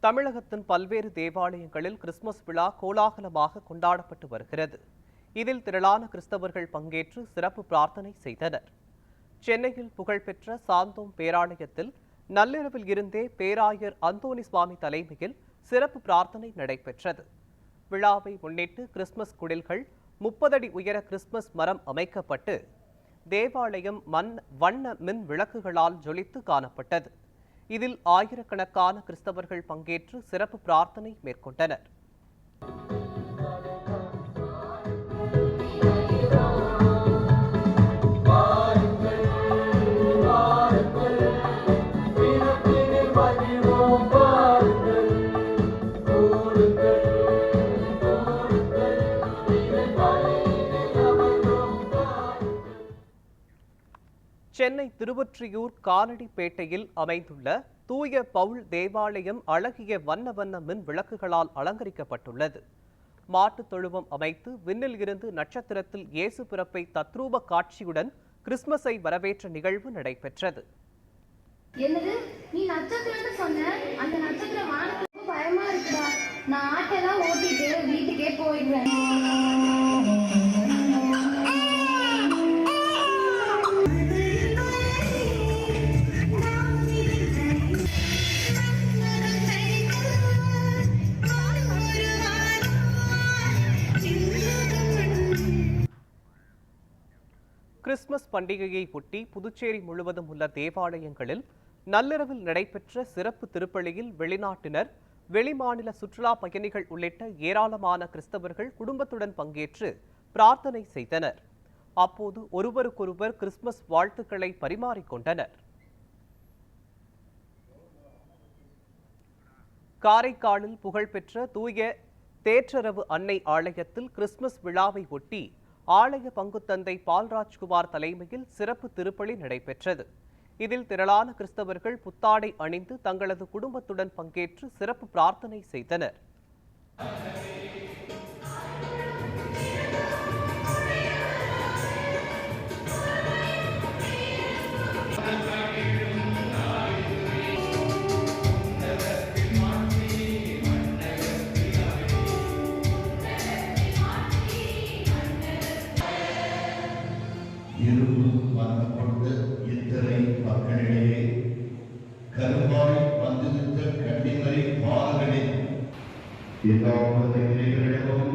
தமிழகத்தின் பல்வேறு தேவாலயங்களில் கிறிஸ்துமஸ் விழா கோலாகலமாக கொண்டாடப்பட்டு வருகிறது. இதில் திரளான கிறிஸ்தவர்கள் பங்கேற்று சிறப்பு பிரார்த்தனை செய்தனர். சென்னையில் புகழ்பெற்ற சாந்தோம் பேராலயத்தில் நள்ளிரவில் இருந்தே பேராயர் அந்தோணி சுவாமி தலைமையில் சிறப்பு பிரார்த்தனை நடைபெற்றது. விழாவை முன்னிட்டு கிறிஸ்துமஸ் குடில்கள் 30 அடி உயர கிறிஸ்துமஸ் மரம் அமைக்கப்பட்டு தேவாலயம் வண்ண மின் விளக்குகளால் ஜொலித்து காணப்பட்டது. இதில் ஆயிரக்கணக்கான கிறிஸ்தவர்கள் பங்கேற்று சிறப்பு பிரார்த்தனை மேற்கொண்டனர். சென்னை திருவொற்றியூர் காலடிப்பேட்டையில் அமைந்துள்ள தூய பவுல் தேவாலயம் அழகிய வண்ண மின் விளக்குகளால் அலங்கரிக்கப்பட்டுள்ளது. மாட்டுத் தொழுவம் அமைத்து விண்ணில் இருந்து நட்சத்திரத்தில் இயேசு பிறப்பை தத்ரூப காட்சியுடன் கிறிஸ்துமஸை வரவேற்ற நிகழ்வு நடைபெற்றது. கிறிஸ்துமஸ் பண்டிகையை ஒட்டி புதுச்சேரி முழுவதும் உள்ள தேவாலயங்களில் நள்ளிரவில் நடைபெற்ற சிறப்பு திருப்பலியில் வெளிநாட்டினர், வெளிமாநில சுற்றுலா பயணிகள் உள்ளிட்ட ஏராளமான கிறிஸ்தவர்கள் குடும்பத்துடன் பங்கேற்று பிரார்த்தனை செய்தனர். அப்போது ஒருவருக்கொருவர் கிறிஸ்துமஸ் வாழ்த்துக்களை பரிமாறிக்கொண்டனர். காரைக்காலில் புகழ்பெற்ற தூய தேற்றரவு அன்னை ஆலயத்தில் கிறிஸ்துமஸ் விழாவை ஒட்டி ஆலய பங்குத்தந்தை பால்ராஜ்குமார் தலைமையில் சிறப்பு திருப்பலி நடைபெற்றது. இதில் திரளான கிறிஸ்தவர்கள் புத்தாடை அணிந்து தங்களது குடும்பத்துடன் பங்கேற்று சிறப்பு பிரார்த்தனை செய்தனர். கருவாய் வந்திருந்த கன்னிமரி பாலகனே எல்லா மதங்களிலும்